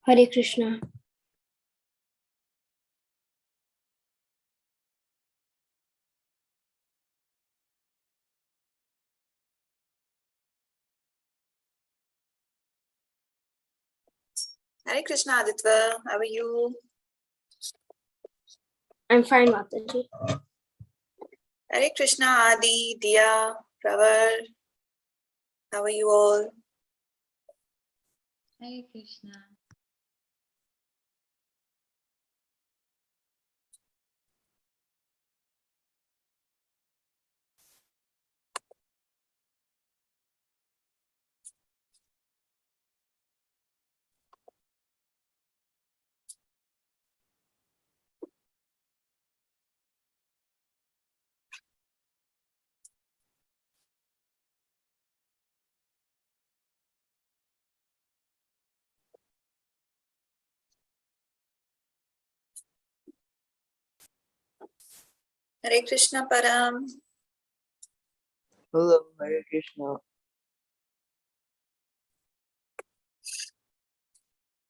Hare Krishna. Hare Krishna, Aditya. How are you? I'm fine, Mataji. Hare Krishna, Adi, Diya, Pravar. How are you all? Hare Krishna. Hare Krishna, Param. Hello, Hare Krishna.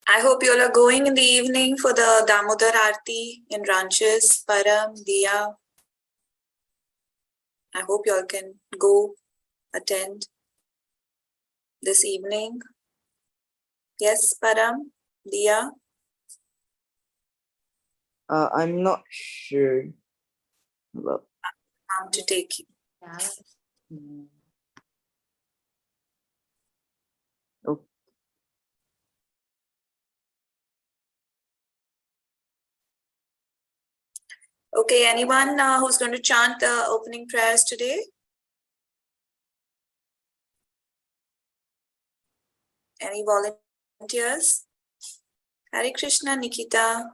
I hope you all are going in the evening for the Damodar Aarti in Ranches, Param, Diya. I hope you all can go attend this evening. Yes, Param, Diya. I'm not sure. Hello. To take you. Oh, Okay, anyone who's going to chant the opening prayers today? Any volunteers? Hare Krishna, Nikita.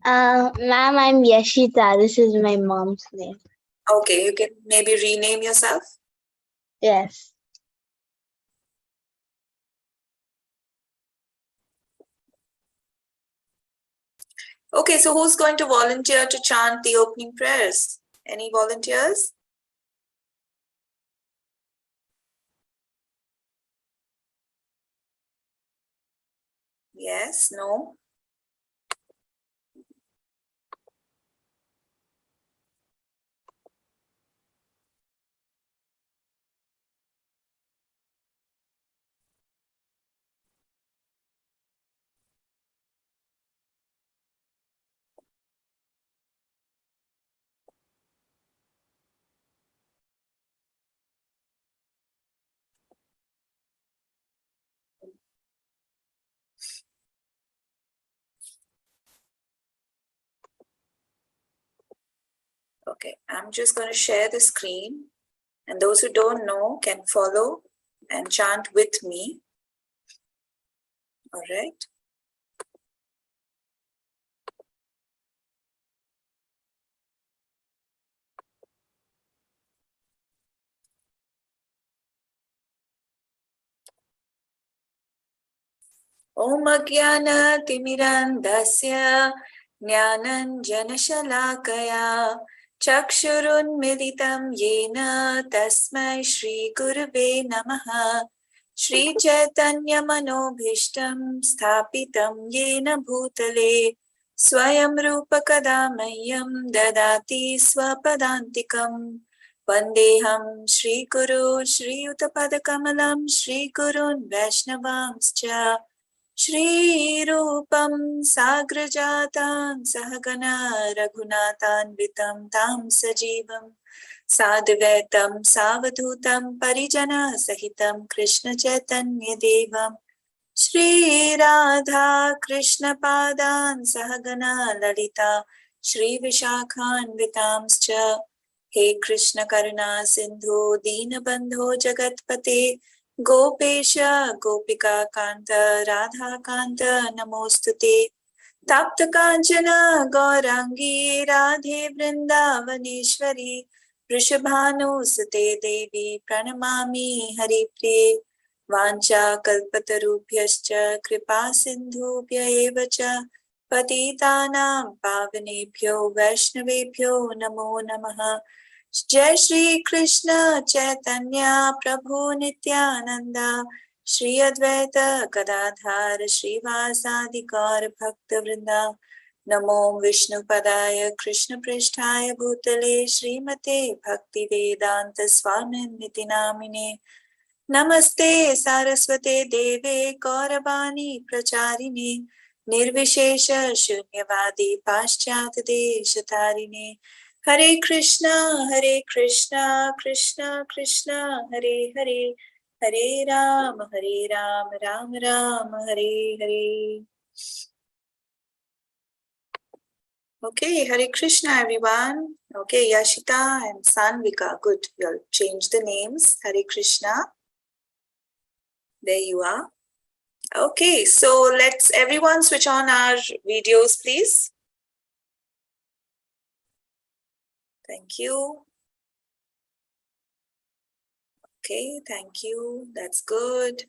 Ma'am, I'm Yashita. This is my mom's name. Okay, you can maybe rename yourself. Yes. Okay, so who's going to volunteer to chant the opening prayers? Any volunteers? Yes, no? Okay, I'm just going to share the screen, and those who don't know can follow and chant with me. All right. Om Agyana Timirandasya Jnananjana Shalakaya Chakshurunmilitam Yena Tasmai Shri Gurave Namaha Shri Chaitanya Manobhishtam Sthapitam Yena Bhutale Swayam Rupa Kadamayyam Dadati Swapadantikam Vandeham Shri Guru Shri Utapadakamalam Shri Gurun Vaishnavamscha Shri Rupam Sagrajatan Sahagana Raghunathanvitam Tam Sajivam Sadvaitam Savadhutam Parijana Sahitam Krishna Chaitanya Devam Shri Radha Krishna Padan Sahagana Lalita Shri Vishakhanvitamscha He Krishna Karuna Sindhu Deenabandho Jagatpate Gopesha Gopika Kanta Radha Kanta Namostute Tapta Kanchana Gaurangi Radhe Vrindavaneshwari Vrishabhanu Sute Devi Pranamami Hari Priye Vancha kalpatarubhyascha kripa sindhubhya eva cha patitanam pavanebhyo vaishnavebhyo namo namaha. Jai Shri Krishna Chaitanya Prabhu Nityananda Shri Advaita Gadadhar Srivasadi Bhakta Vrinda Namo Vishnu Padaya Krishna Prishtaya Bhutale Srimate Bhakti Vedanta Swamin Niti Namine Namaste Saraswate Deve Gaurabani Pracharine Nirvishesha Shunyavadi Paschat Deshatarine Hare Krishna Krishna Krishna Hare Hare Hare Ram Ram Ram Hare Hare. Okay, Hare Krishna everyone. Okay, Yashita and Sanvika. Good, you'll change the names. Hare Krishna. There you are. Okay, so let's everyone switch on our videos, please. Thank you. Okay, thank you. That's good.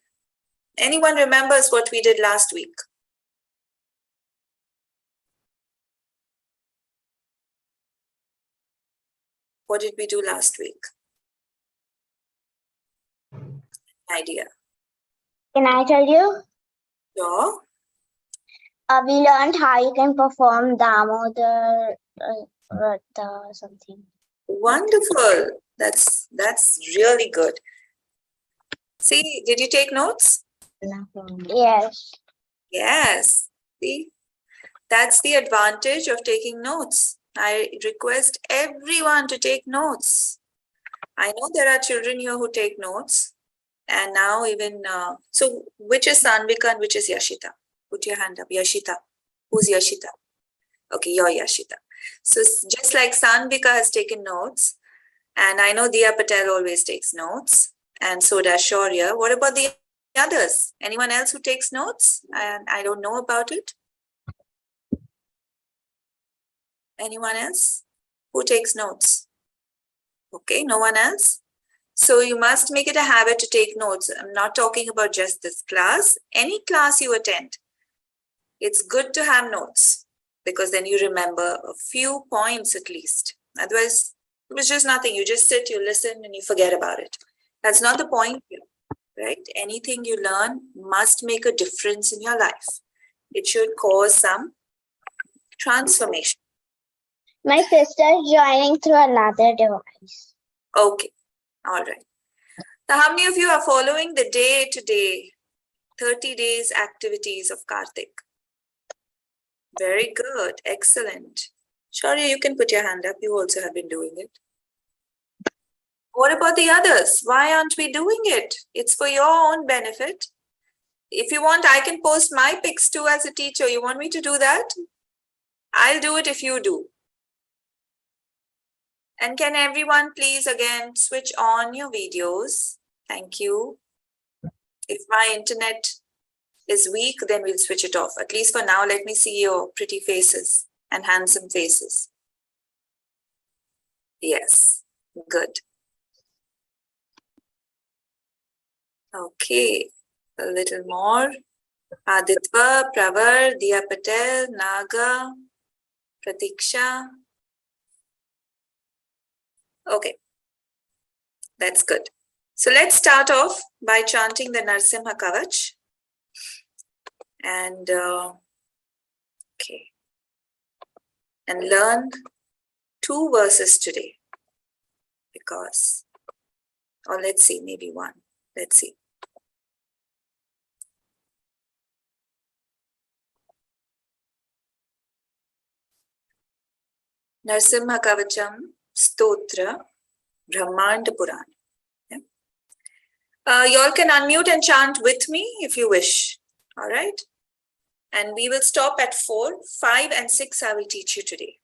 Anyone remembers what we did last week? What did we do last week? Idea. Can I tell you? Sure. We learned how you can perform Damodar Vrata or something. Wonderful. That's really good. See, did you take notes? Yes. Yes. See, that's the advantage of taking notes. I request everyone to take notes. I know there are children here who take notes. And now even, so which is Sanvika and which is Yashita? Put your hand up. Yashita. Who's Yashita? Okay, you're Yashita. So just like Sanvika has taken notes, and I know Diya Patel always takes notes, and so does Shaurya. What about the others? Anyone else who takes notes? And I don't know about it. Anyone else who takes notes? Okay, no one else? So you must make it a habit to take notes. I'm not talking about just this class. Any class you attend, it's good to have notes because then you remember a few points at least. Otherwise, it was just nothing. You just sit, you listen, and you forget about it. That's not the point here, right? Anything you learn must make a difference in your life. It should cause some transformation. My sister is joining through another device. Okay, all right. Now, how many of you are following the day-to-day 30 days activities of Karthik? Very good, excellent. Shaurya, you can put your hand up. You also have been doing it. What about the others? Why aren't we doing it? It's for your own benefit. If you want, I can post my pics too as a teacher. You want me to do that? I'll do it if you do. And can everyone please again switch on your videos? Thank you. If my internet is weak, then we'll switch it off. At least for now, let me see your pretty faces and handsome faces. Yes, good. Okay, a little more. Aditya, Pravar, Diya Patel, Naga, Pratiksha. Okay, that's good. So let's start off by chanting the Narasimha Kavach. And okay, and learn 2 verses today because, or let's see, maybe 1. Let's see. Narasimha Kavacham Stotra Brahmanda Purana. Yeah. You all can unmute and chant with me if you wish. All right. And we will stop at 4, 5, and 6. I will teach you today.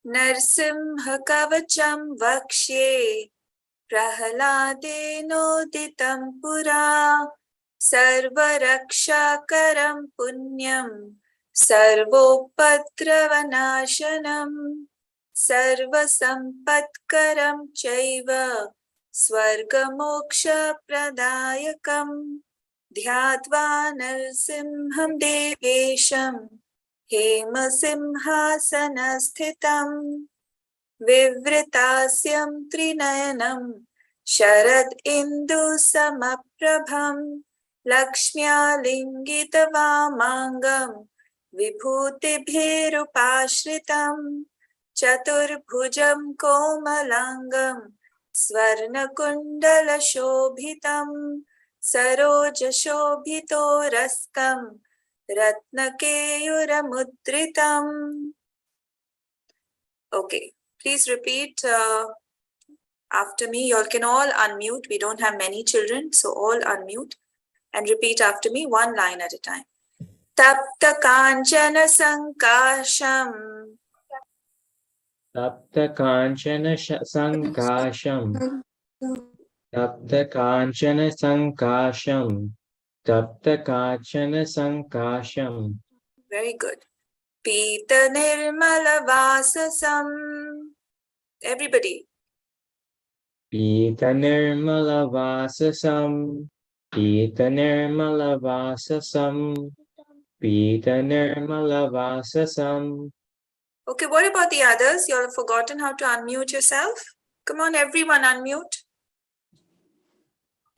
Narasimha Kavacham Vakshe Prahaladenoditam Pura Sarvarakshakaram Punyam Sarvopadravanashanam Sarvasampatkaram Chaiva Swargamoksha Pradayakam Dhyatva Narasimham Devesham Hema Simhasanasthitam Vivritasyam Trinayanam Sharad Indu Samaprabham Lakshmya Lingita Vamangam Vibhutibhirupashritam Chaturbhujam Komalangam Swarnakundala Shobhitam Saroja Shobhito Raskam Ratnakeyuramudritam. Okay, please repeat after me. You all can all unmute. We don't have many children, so all unmute and repeat after me, one line at a time. Tapta Kanchana Sankasham Tapta Kanchana Sankasham. Tapta Kanchana Sankasham. Tapta Kanchana Sankasham. Very good. Pita Nirmala Vasasam. Everybody. Pita Nirmala Vasasam. Pita Nirmala Vasasam. Pita Nirmala Vasasam. Okay, what about the others? You all have forgotten how to unmute yourself? Come on, everyone, unmute.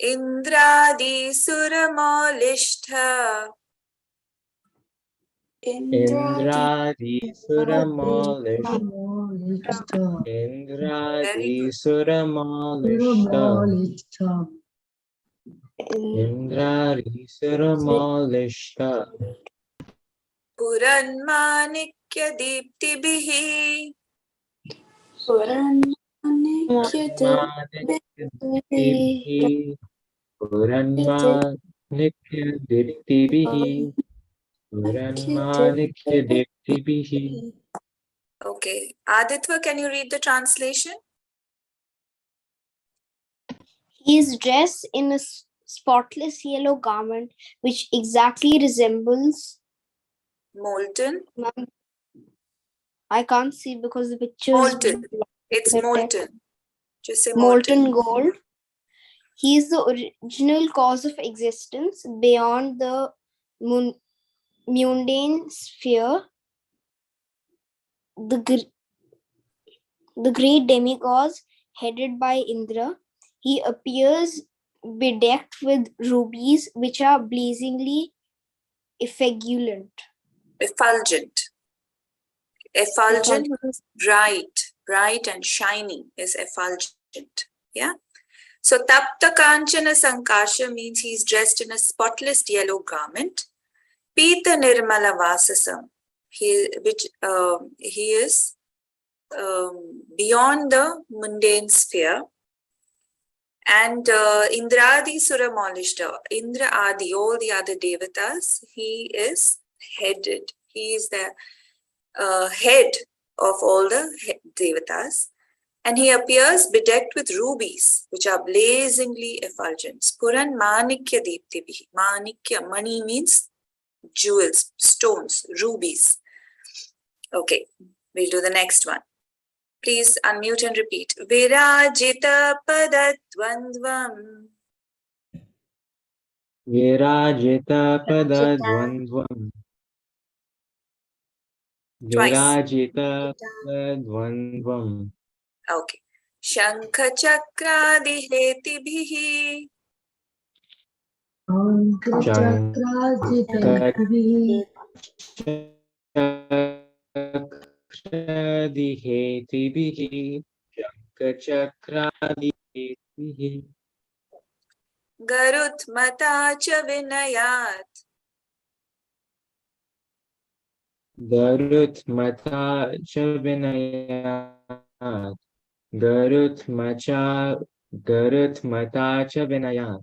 Indradi Suramolishta. Indradi Suramolishta. Very Indradi good. Suramolishta. Indradi Suramolishta. Puranmanikya Diptibihi. Puranmanikya Diptibihi. Puranmanikya Diptibihi. Okay. Aditya, can you read the translation? He is dressed in a spotless yellow garment which exactly resembles. Molten. I can't see because the picture is Molten. It's molten. Just say molten gold. He is the original cause of existence beyond the mundane sphere. The great demigods headed by Indra, he appears bedecked with rubies which are blazingly effulgent. Effulgent. Effulgent means bright and shiny is effulgent. Yeah. So Tapta Kanchana Sankasha means he's dressed in a spotless yellow garment. Pita Nirmala Vasasam. He is beyond the mundane sphere. And Indradi Suramolishta, Indra Adi, all the other devatas, he is headed. He is the head of all the devatas. And he appears bedecked with rubies, which are blazingly effulgent. Spuran Manikya Diptibihi. Manikya, mani means jewels, stones, rubies. Okay, we'll do the next one. Please unmute and repeat. Virajita Padadvandvam. Virajita Padadvandvam. Twice. Virajita Padadvandvam. Okay. Shankha Chakradihetibihi. Chakradihetibihi. Chakradihetibihi. Garutmata cha vinayat. Garutmata cha vinayat. Garutmata cha vinayat.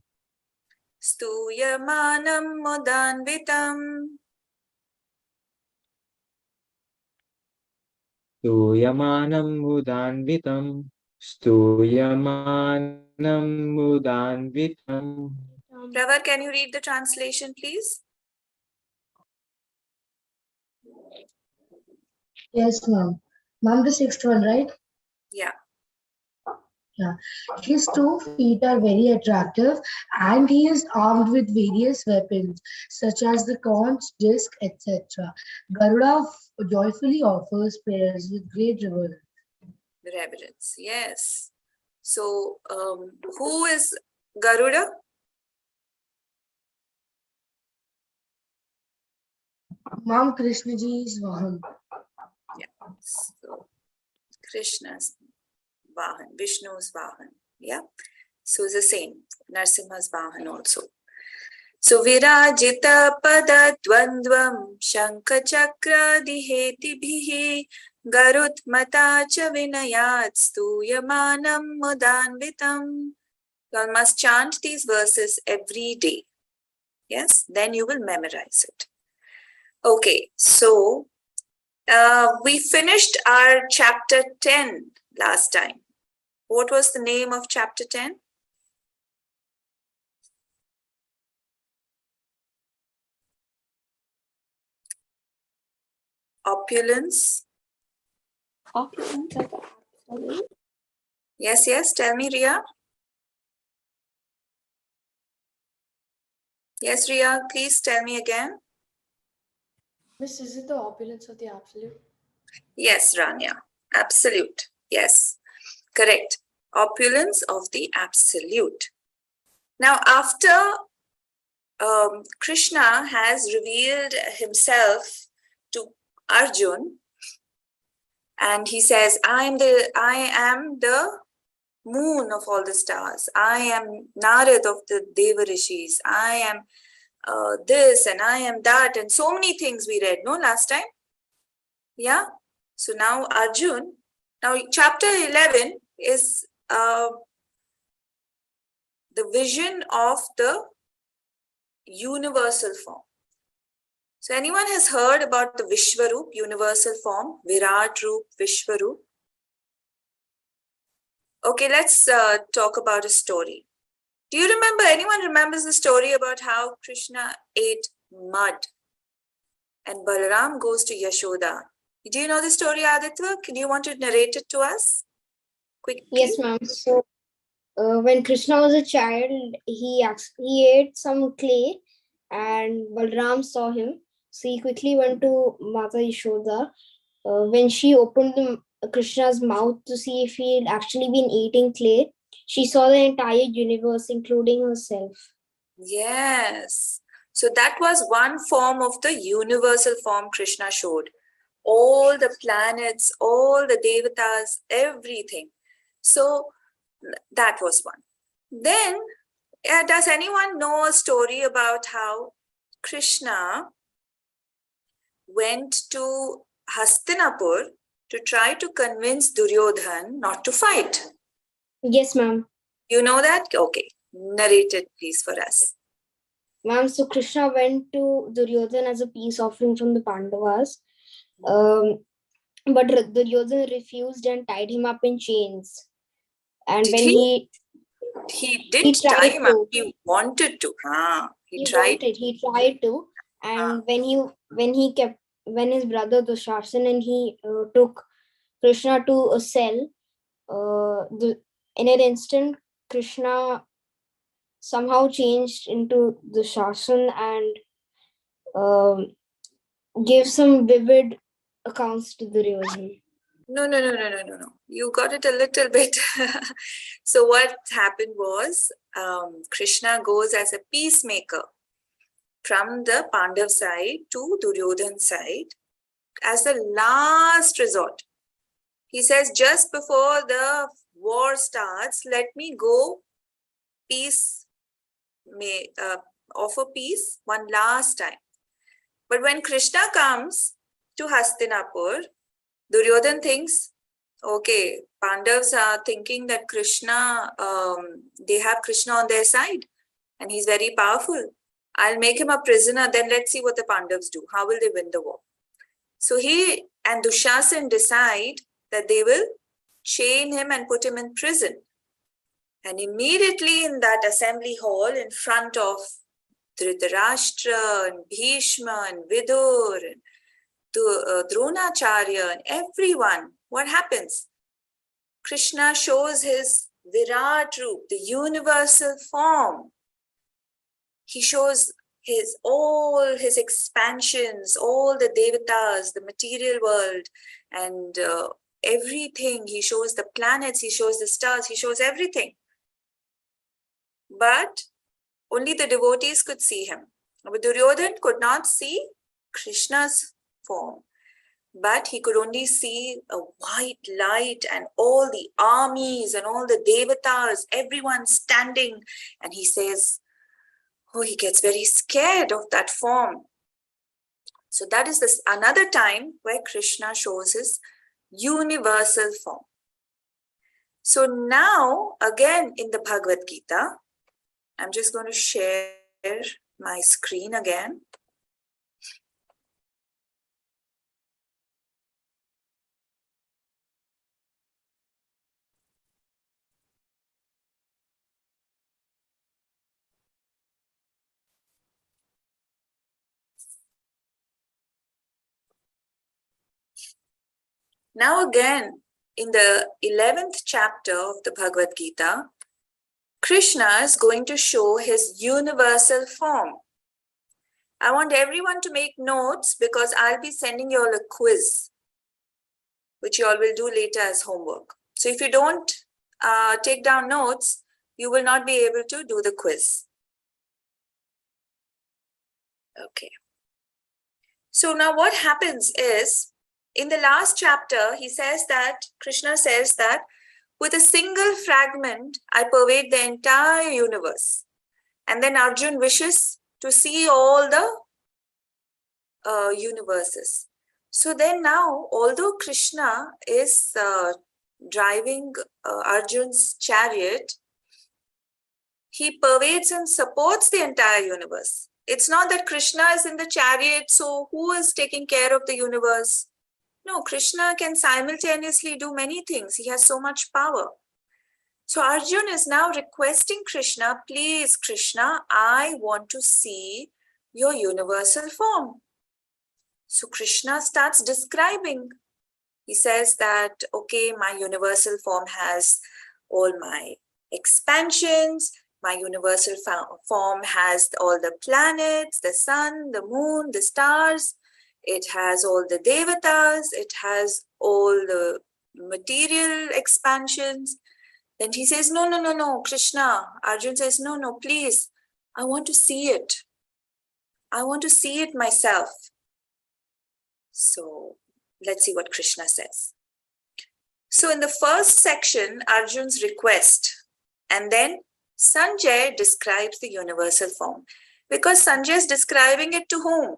Stuyamanam mudanvitam. Stuyamanam mudanvitam. Stuyamanam mudanvitam. Pravar, can you read the translation, please? Yes, ma'am. Ma'am, the sixth one, right? Yeah. Yeah. His 2 feet are very attractive and he is armed with various weapons such as the conch, disc, etc. Garuda joyfully offers prayers with great reverence. Reverence. Yes. So, who is Garuda? Mom, Krishna ji is Vahan. Yeah. So, Krishna's Vahan, Vishnu's Vahan. Yeah. So it's the same. Narasimha's Vahan also. So Virajita Pada Dvandvam Shankha Chakra Diheti Bhihi Garut Mata Cha Vinayat Stuyamanam Mudanvitam. You must chant these verses every day. Yes, then you will memorize it. Okay, so we finished our chapter 10 last time. What was the name of chapter 10? Opulence. Opulence of the absolute. Yes, tell me, Ria. Yes, Ria, please tell me again. Miss, is it the opulence of the absolute? Yes, Rania, absolute. Yes, correct. Opulence of the absolute. Now, after Krishna has revealed himself to Arjun, and he says, I am the moon of all the stars. I am Narad of the Deva Rishis. I am this and I am that, and so many things we read, no, last time? Yeah. So now Arjun, now chapter 11 is the vision of the universal form. So anyone has heard about the Vishwaroop, universal form, Virat Roop, Vishwaroop? Okay, let's talk about a story. Do you remember, anyone remembers the story about how Krishna ate mud and Balaram goes to Yashoda? Do you know the story, Aditya? Do you want to narrate it to us quickly? Yes, ma'am. So when Krishna was a child, he ate some clay, and Balram saw him. So he quickly went to Mata Yashoda. When she opened Krishna's mouth to see if he had actually been eating clay, she saw the entire universe, including herself. Yes. So that was one form of the universal form Krishna showed. All the planets, all the devatas, everything. So that was one. Then, does anyone know a story about how Krishna went to Hastinapur to try to convince Duryodhan not to fight? Yes, ma'am. You know that? Okay. Narrate it, please, for us. Ma'am, so Krishna went to Duryodhan as a peace offering from the Pandavas. But Duryodhan refused and tied him up in chains. And Did when he didn't tried tie him up, to. he wanted to. He tried. He tried to. And when his brother Dushasan and he took Krishna to a cell, in an instant, Krishna somehow changed into Dushasan and gave some vivid accounts to Duryodhan. No. You got it a little bit. So what happened was, Krishna goes as a peacemaker from the Pandav side to Duryodhan side as the last resort. He says, just before the war starts, let me go offer peace one last time. But when Krishna comes to Hastinapur, Duryodhan thinks, okay, Pandavas are thinking that Krishna, they have Krishna on their side and he's very powerful. I'll make him a prisoner, then let's see what the Pandavas do. How will they win the war? So he and Dushasan decide that they will chain him and put him in prison. And immediately in that assembly hall in front of Dhritarashtra and Bhishma and Vidur and Dronacharya and everyone, what happens? Krishna shows his Virat Roop, the universal form. He shows all his expansions, all the devatas, the material world, and everything. He shows the planets, he shows the stars, he shows everything. But only the devotees could see him. But Duryodhan could not see Krishna's form, but he could only see a white light and all the armies and all the devatas, everyone standing. And he says, oh, he gets very scared of that form. So that is this another time where Krishna shows his universal form. So now, again in the Bhagavad Gita, I'm just going to share my screen again. Now again, in the 11th chapter of the Bhagavad Gita, Krishna is going to show his universal form. I want everyone to make notes because I'll be sending you all a quiz, which you all will do later as homework. So if you don't take down notes, you will not be able to do the quiz. Okay. So now what happens is, in the last chapter, Krishna says that with a single fragment, I pervade the entire universe. And then Arjun wishes to see all the universes. So then now, although Krishna is driving Arjun's chariot, he pervades and supports the entire universe. It's not that Krishna is in the chariot, so who is taking care of the universe? No, Krishna can simultaneously do many things. He has so much power. So Arjun is now requesting Krishna, please Krishna, I want to see your universal form. So Krishna starts describing. He says that, okay, my universal form has all my expansions. My universal form has all the planets, the sun, the moon, the stars. It has all the devatas. It has all the material expansions. Then he says, no, Krishna. Arjun says, no, please. I want to see it. I want to see it myself. So let's see what Krishna says. So in the first section, Arjun's request, and then Sanjay describes the universal form. Because Sanjay is describing it to whom?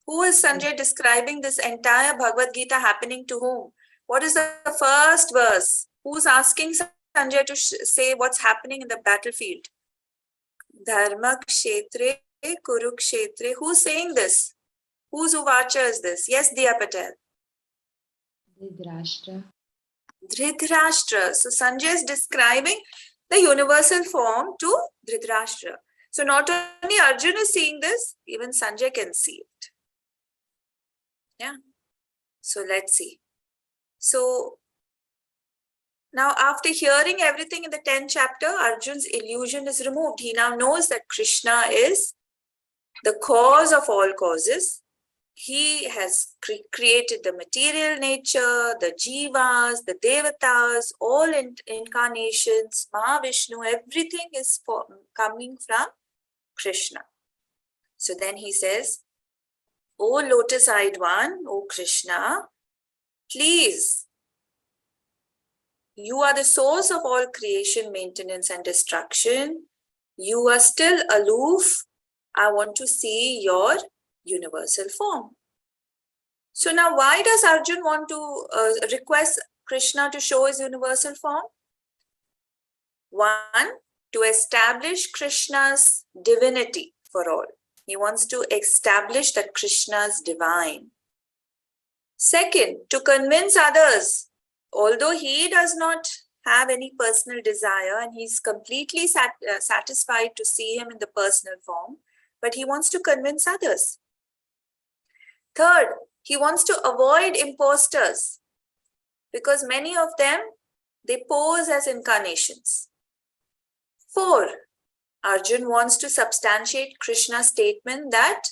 Who is Sanjay describing this entire Bhagavad Gita happening to whom? What is the first verse? Who's asking Sanjay to say what's happening in the battlefield? Dharma kshetre kurukshetre. Who's saying this? Whose uvacha is this? Yes, Diya Patel. Dhritarashtra. So Sanjay is describing the universal form to Dhritarashtra. So not only Arjun is seeing this, even Sanjay can see it. Yeah. So let's see. So now after hearing everything in the 10th chapter, Arjun's illusion is removed. He now knows that Krishna is the cause of all causes. He has created the material nature, the jivas, the devatas, all incarnations, Mahavishnu, everything is coming from Krishna. So then he says, O lotus-eyed one, O Krishna, please, you are the source of all creation, maintenance, and destruction. You are still aloof. I want to see your universal form. So now why does Arjun want to request Krishna to show his universal form? One, to establish Krishna's divinity for all. He wants to establish that Krishna is divine. Second, to convince others, although he does not have any personal desire and he's completely satisfied to see him in the personal form, but he wants to convince others. Third, he wants to avoid imposters because many of them, they pose as incarnations. Four, Arjun wants to substantiate Krishna's statement that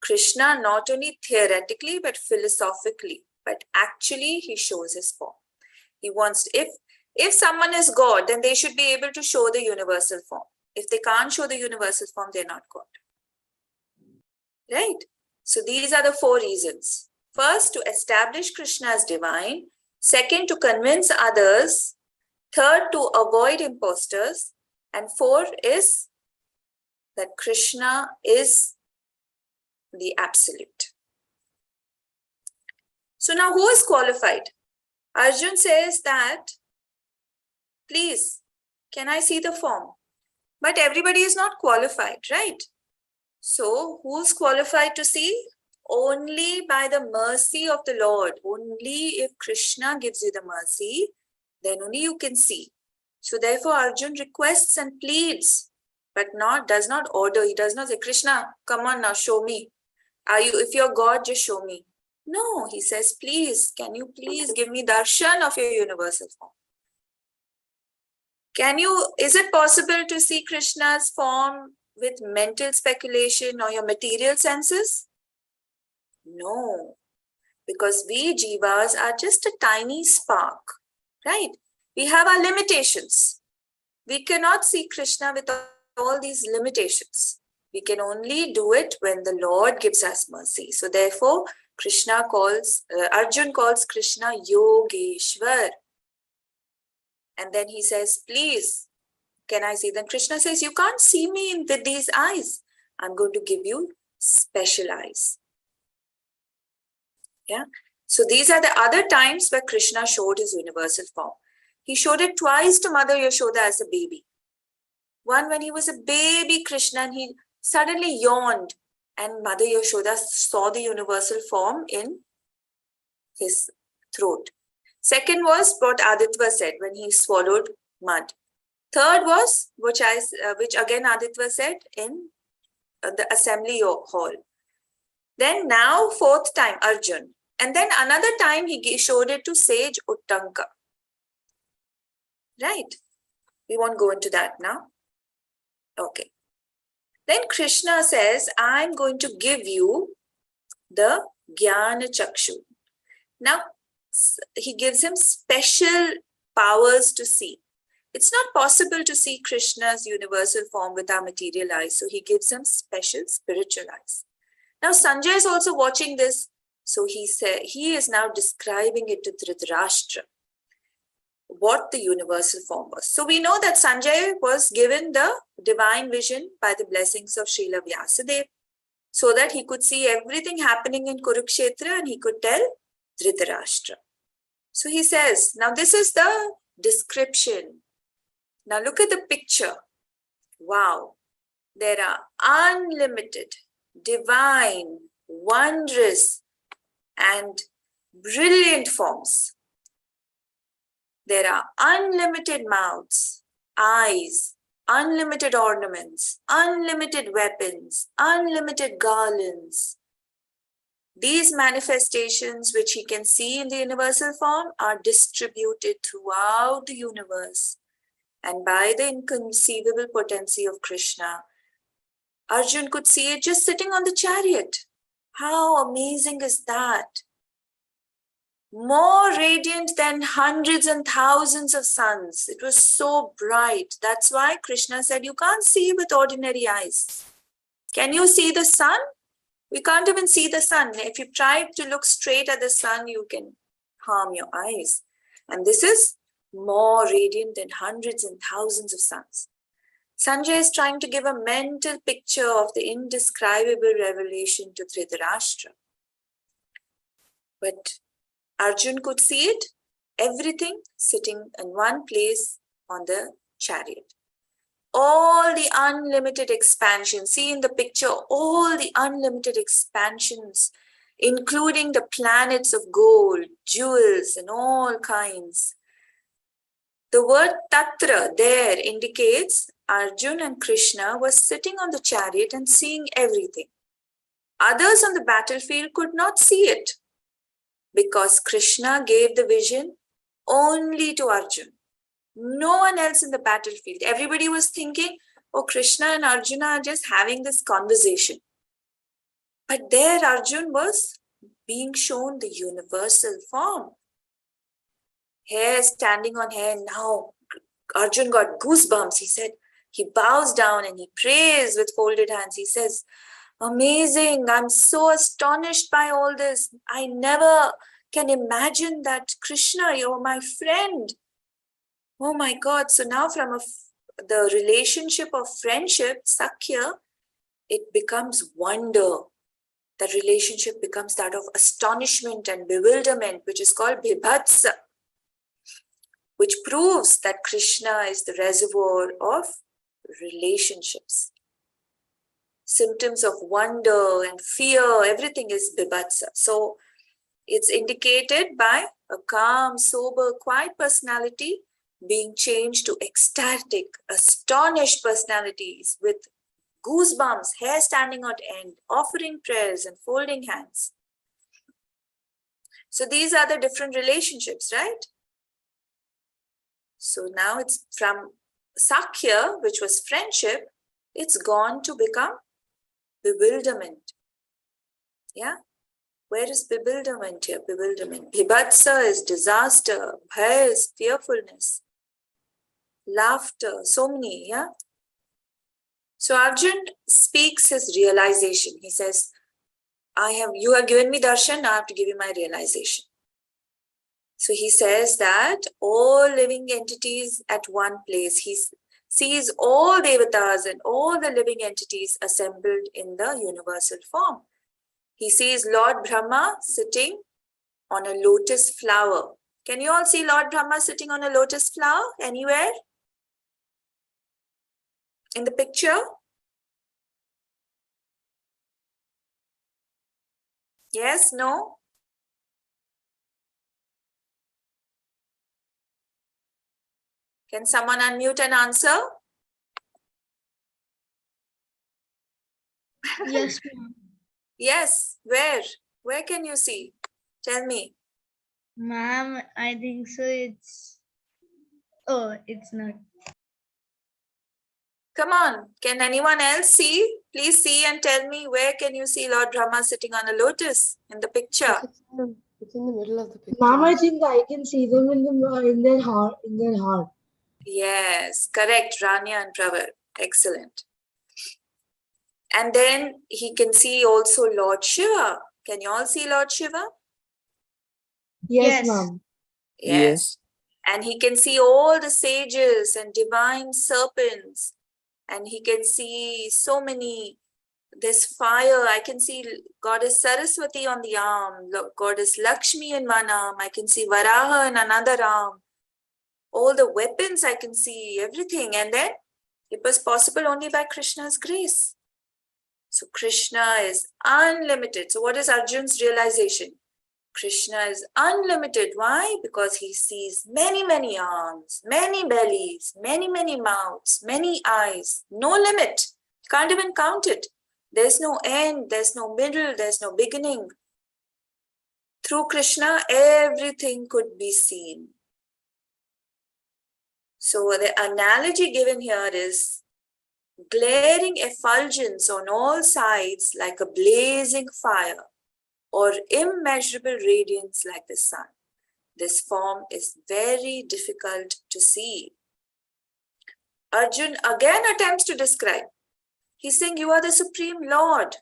Krishna not only theoretically but philosophically, but actually he shows his form. He wants, if someone is God, then they should be able to show the universal form. If they can't show the universal form, they're not God. Right? So these are the 4 reasons. First, to establish Krishna as divine. Second, to convince others. Third, to avoid imposters. And 4 is that Krishna is the absolute. So now who is qualified? Arjun says that, please, can I see the form? But everybody is not qualified, right? So who's qualified to see? Only by the mercy of the Lord. Only if Krishna gives you the mercy, then only you can see. So therefore Arjun requests and pleads, but does not order. He does not say, Krishna, come on now, show me. If you're God, just show me. No, he says, please, can you please give me darshan of your universal form? Is it possible to see Krishna's form with mental speculation or your material senses? No, because we jivas are just a tiny spark, right? We have our limitations. We cannot see Krishna with all these limitations. We can only do it when the Lord gives us mercy. So therefore, Arjun calls Krishna Yogeshwar. And then he says, please, can I see? Then Krishna says, you can't see me with these eyes. I'm going to give you special eyes. Yeah. So these are the other times where Krishna showed his universal form. He showed it twice to Mother Yashoda as a baby. One when he was a baby Krishna and he suddenly yawned and Mother Yashoda saw the universal form in his throat. Second was what Aditya said when he swallowed mud. Third was, which again Aditya said in the assembly hall. Then now 4th time, Arjun. And then another time he showed it to sage Uttanka. Right? We won't go into that now. Okay. Then Krishna says, I'm going to give you the Jnana Chakshu. Now, he gives him special powers to see. It's not possible to see Krishna's universal form with our material eyes. So he gives him special spiritual eyes. Now, Sanjay is also watching this. So he is now describing it to Dhritarashtra, what the universal form was. So we know that Sanjay was given the divine vision by the blessings of Srila Vyasadeva, so that he could see everything happening in Kurukshetra and he could tell Dhritarashtra. So he says, now this is the description. Now look at the picture. Wow. There are unlimited, divine, wondrous, and brilliant forms. There are unlimited mouths, eyes, unlimited ornaments, unlimited weapons, unlimited garlands. These manifestations which he can see in the universal form are distributed throughout the universe. And by the inconceivable potency of Krishna, Arjun could see it just sitting on the chariot. How amazing is that? More radiant than hundreds and thousands of suns. It was so bright. That's why Krishna said, you can't see with ordinary eyes. Can you see the sun? We can't even see the sun. If you try to look straight at the sun, you can harm your eyes. And this is more radiant than hundreds and thousands of suns. Sanjay is trying to give a mental picture of the indescribable revelation to Dhritarashtra. But Arjun could see it, everything sitting in one place on the chariot. All the unlimited expansion, see in the picture, all the unlimited expansions, including the planets of gold, jewels, and all kinds. The word Tatra there indicates Arjun and Krishna were sitting on the chariot and seeing everything. Others on the battlefield could not see it because Krishna gave the vision only to Arjun. No one else in the battlefield. Everybody was thinking, oh, Krishna and Arjuna are just having this conversation. But there Arjun was being shown the universal form. Hair standing on hair. Now Arjun got goosebumps. He said, he bows down and he prays with folded hands. He says, amazing. I'm so astonished by all this. I never can imagine that Krishna, you're my friend. Oh my God. So now from the relationship of friendship, Sakhya, it becomes wonder. That relationship becomes that of astonishment and bewilderment, which is called bibhatsa, which proves that Krishna is the reservoir of relationships. Symptoms of wonder and fear, everything is bibhatsa. So it's indicated by a calm, sober, quiet personality being changed to ecstatic, astonished personalities with goosebumps, hair standing on end, offering prayers and folding hands. So these are the different relationships, right? So now it's from Sakhya, which was friendship, it's gone to become bewilderment. Yeah? Where is bewilderment here? Bewilderment. Bibhatsa is disaster. Bhaya is fearfulness. Laughter, so many, yeah? So Arjun speaks his realization. He says, you have given me darshan, now I have to give you my realization. So he says that all living entities at one place, he sees all devatas and all the living entities assembled in the universal form. He sees Lord Brahma sitting on a lotus flower. Can you all see Lord Brahma sitting on a lotus flower anywhere in the picture? Yes, no? Can someone unmute and answer? Yes, ma'am. Yes, where? Where can you see? Tell me. Ma'am, I think so. It's not. Come on, can anyone else see? Please see and tell me, where can you see Lord Brahma sitting on a lotus in the picture? It's in the middle of the picture. Ma'am, I think I can see them in their heart. Yes, correct, Rania and Pravar. Excellent. And then he can see also Lord Shiva. Can you all see Lord Shiva? Yes, ma'am. Yes. And he can see all the sages and divine serpents. And he can see so many. There's fire. I can see Goddess Saraswati on the arm, Goddess Lakshmi in one arm. I can see Varaha in another arm. All the weapons I can see, everything. And then it was possible only by Krishna's grace. So Krishna is unlimited. So what is Arjun's realization? Krishna is unlimited. Why? Because he sees many, many arms, many bellies, many, many mouths, many eyes. No limit. Can't even count it. There's no end, there's no middle, there's no beginning. Through Krishna, everything could be seen. So the analogy given here is glaring effulgence on all sides like a blazing fire, or immeasurable radiance like the sun. This form is very difficult to see. Arjun again attempts to describe. He's saying, you are the Supreme Lord.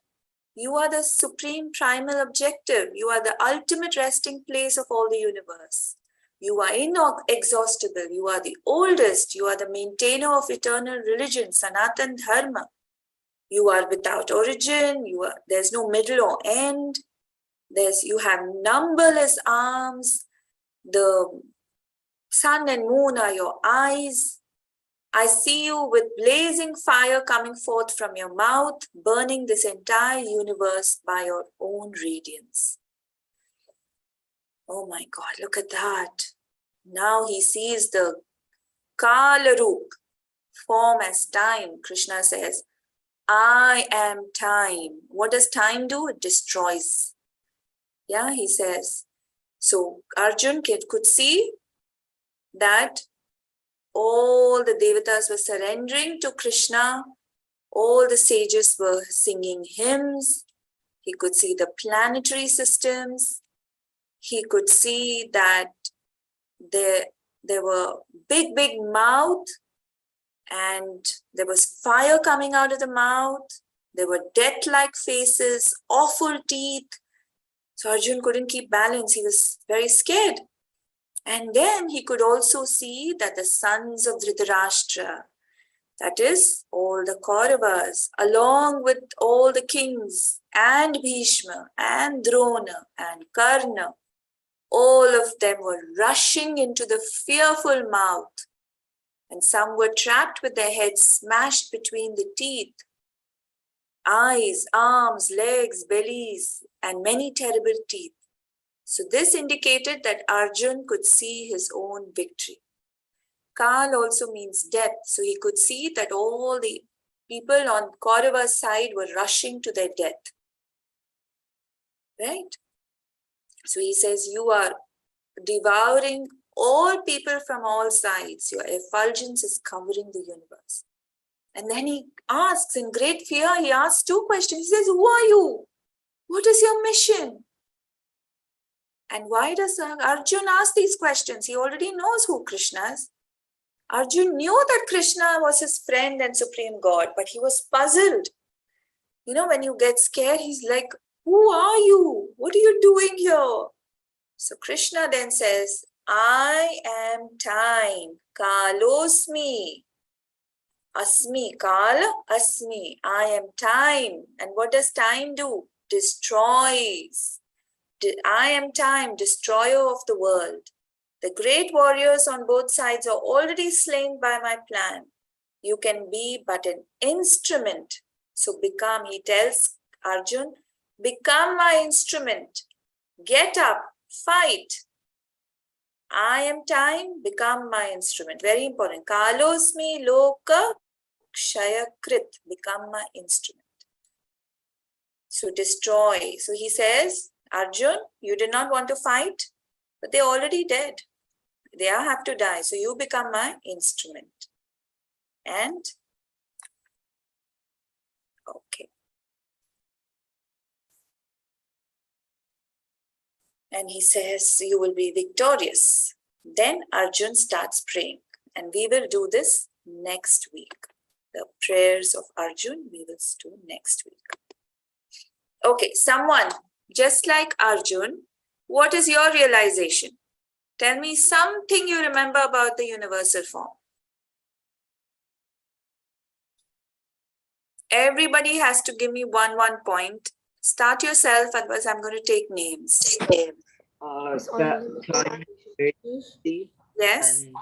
You are the supreme primal objective. You are the ultimate resting place of all the universe. You are inexhaustible. You are the oldest. You are the maintainer of eternal religion, Sanatan Dharma. You are without origin. There's no middle or end. You have numberless arms. The sun and moon are your eyes. I see you with blazing fire coming forth from your mouth, burning this entire universe by your own radiance. Oh my God, look at that. Now he sees the Kalarup form as time. Krishna says, I am time. What does time do? It destroys. Yeah, he says. So Arjun could see that all the devatas were surrendering to Krishna. All the sages were singing hymns. He could see the planetary systems. He could see that there were big mouth, and there was fire coming out of the mouth. There were death-like faces, awful teeth. So Arjun couldn't keep balance. He was very scared. And then he could also see that the sons of Dhritarashtra, that is, all the Kauravas, along with all the kings, and Bhishma, and Drona, and Karna, all of them were rushing into the fearful mouth, and some were trapped with their heads smashed between the teeth, eyes, arms, legs, bellies, and many terrible teeth. So this indicated that Arjun could see his own victory. Kal also means death, so he could see that all the people on Kaurava's side were rushing to their death. Right? So he says, you are devouring all people from all sides. Your effulgence is covering the universe. And then he asks, in great fear, he asks two questions. He says, who are you? What is your mission? And why does Arjun ask these questions? He already knows who Krishna is. Arjun knew that Krishna was his friend and supreme God, but he was puzzled. You know, when you get scared, he's like, who are you? What are you doing here? So Krishna then says, I am time. Kalosmi. Asmi. Kala asmi. I am time. And what does time do? Destroys. I am time, destroyer of the world. The great warriors on both sides are already slain by my plan. You can be but an instrument. So become, he tells Arjun, become my instrument. Get up, fight. I am time, become my instrument. Very important. Kalosmi loka kshayakrit, become my instrument. So destroy. So he says, Arjun, you did not want to fight, but they're already dead. They have to die. So you become my instrument. And, okay. And he says, you will be victorious. Then Arjun starts praying. And we will do this next week. The prayers of Arjun, we will do next week. Okay, someone, just like Arjun, what is your realization? Tell me something you remember about the universal form. Everybody has to give me one point. Start yourself, otherwise I'm going to take names. That Unlimited time patience. Yes? and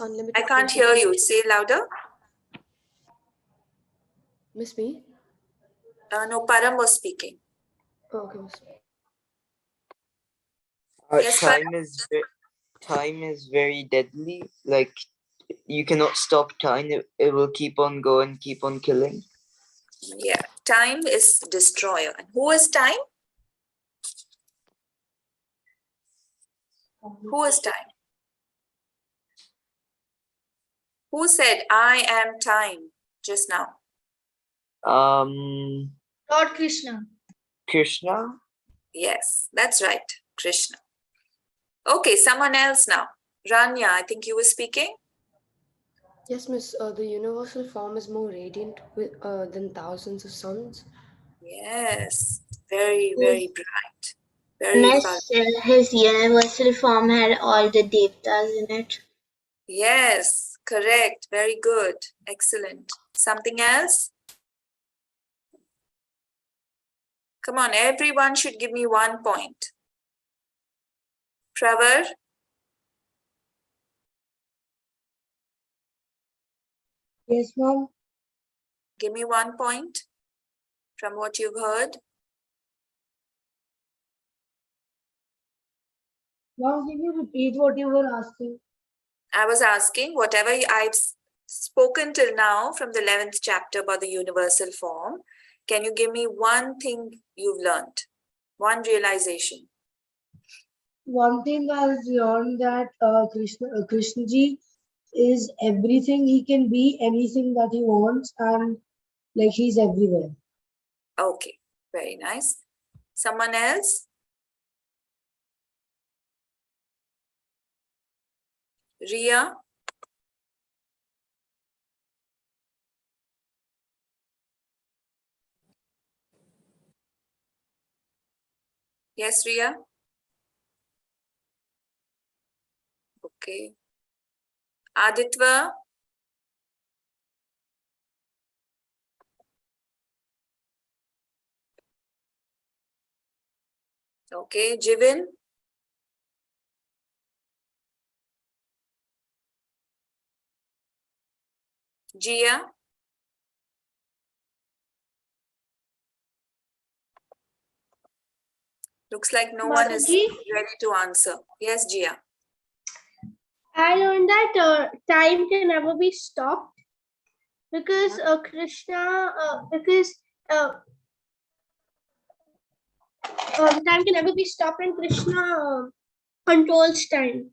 Unlimited I can't patience. hear you. Say louder. Miss me? No, Param was speaking. Okay, Miss. Yes, time is very deadly. Like you cannot stop time. It will keep on going, keep on killing. Yeah, time is destroyer. And who is time? Who is time? Who said, I am time just now? Lord Krishna. Krishna. Yes, that's right, Krishna. Okay, someone else now. Rania, I think you were speaking. Yes, Miss. The universal form is more radiant than thousands of suns. Yes, very, very bright. Very Miss, his universal form had all the devtas in it. Yes, correct. Very good. Excellent. Something else? Come on, everyone should give me 1 point. Trevor? Yes, ma'am. Give me 1 point from what you've heard. Ma'am, can you repeat what you were asking? I was asking whatever I've spoken till now from the 11th chapter about the universal form. Can you give me one thing you've learned? One realization. One thing I've learned that Krishna ji is everything. He can be anything that he wants, and like he's everywhere. Okay. Very nice. Someone else? Ria? Yes, Ria? Okay. Aditya? Okay. Jivin? Jia? Looks like no one is Mataji, ready to answer. Yes, Jia. I learned that time can never be stopped because Krishna, time can never be stopped and Krishna controls time.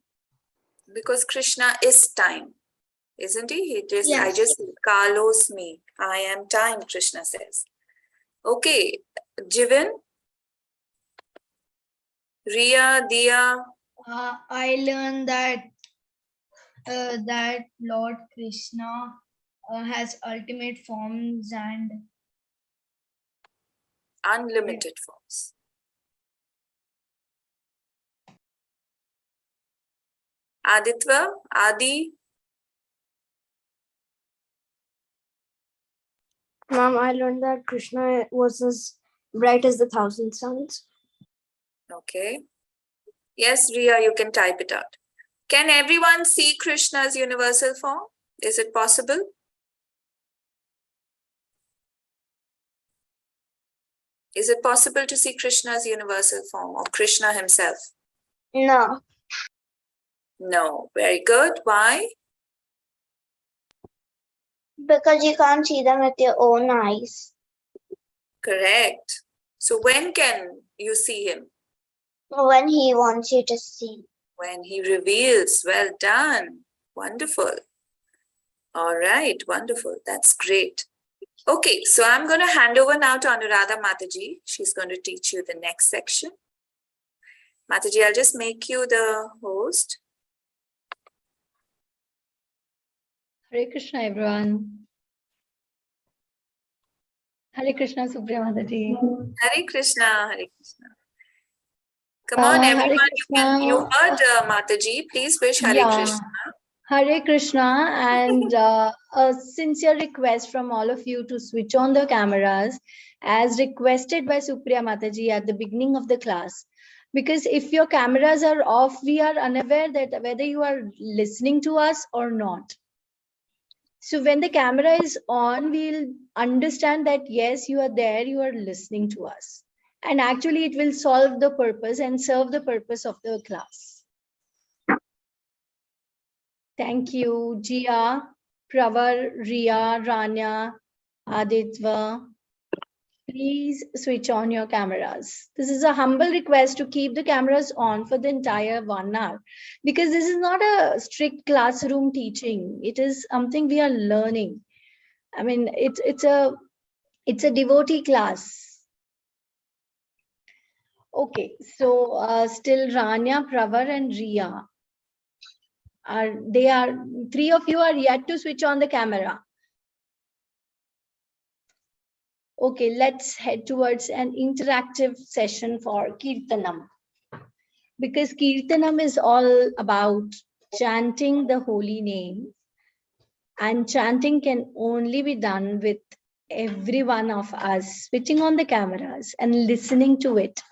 Because Krishna is time, isn't he? He just, I Yes. just, Kalos me. I am time, Krishna says. Okay. Jivin? Ria, Dia? I learned that Lord Krishna has ultimate forms and Unlimited forms. Aditya? Adi? Ma'am, I learned that Krishna was as bright as the thousand suns. Okay. Yes, Ria, you can type it out. Can everyone see Krishna's universal form? Is it possible? Is it possible to see Krishna's universal form or Krishna himself? No, No. Very good. Why? because you can't see them with your own eyes. Correct. So when can you see him? When he wants you to see. When he reveals. Well done. Wonderful. All right. Wonderful. That's great. Okay. So I'm going to hand over now to Anuradha Mataji. She's going to teach you the next section. Mataji, I'll just make you the host. Hare Krishna, everyone. Hare Krishna, Supriya Mataji. Hare Krishna. Hare Krishna. Come on, Hare everyone. You Krishna. heard Mataji. Please wish Hare Yeah. Krishna. Hare Krishna, and a sincere request from all of you to switch on the cameras as requested by Supriya Mataji at the beginning of the class. Because if your cameras are off, we are unaware that whether you are listening to us or not. So when the camera is on, we'll understand that yes, you are there, you are listening to us. And actually it will solve the purpose and serve the purpose of the class. Thank you, Jia, Pravar, Ria, Rania, Aditya. Please switch on your cameras. This is a humble request to keep the cameras on for the entire 1 hour, because this is not a strict classroom teaching. It is something we are learning. I mean, it's a devotee class. Okay, so still Rania, Pravar, and Ria. Three of you are yet to switch on the camera. Okay, let's head towards an interactive session for Kirtanam. Because Kirtanam is all about chanting the holy name, and chanting can only be done with every one of us switching on the cameras and listening to it.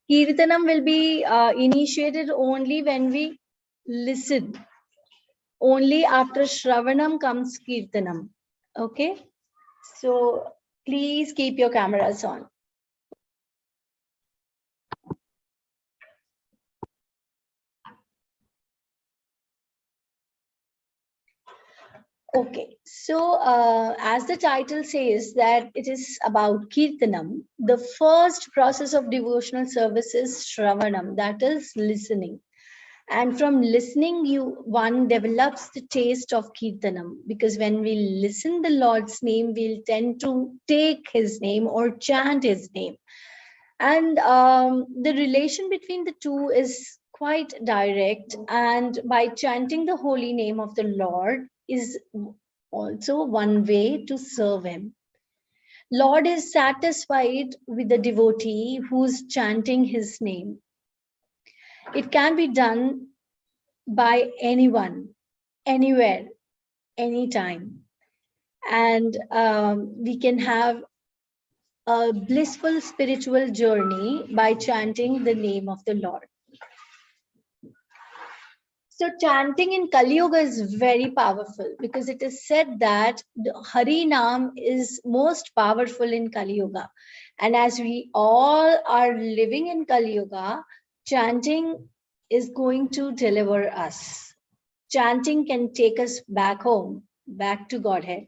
Kirtanam will be initiated only when we listen. Only after Shravanam comes Kirtanam. Okay, so please keep your cameras on. Okay, so as the title says that it is about Kirtanam, the first process of devotional service is Shravanam, that is listening. And from listening, one develops the taste of Kirtanam, because when we listen the Lord's name, we'll tend to take his name or chant his name. And the relation between the two is quite direct. And by chanting the holy name of the Lord is also one way to serve him. Lord is satisfied with the devotee who's chanting his name. It can be done by anyone, anywhere, anytime. And we can have a blissful spiritual journey by chanting the name of the Lord. So chanting in Kali Yuga is very powerful, because it is said that the Hari Nam is most powerful in Kali Yuga. And as we all are living in Kali Yuga, chanting is going to deliver us. Chanting can take us back home, back to Godhead.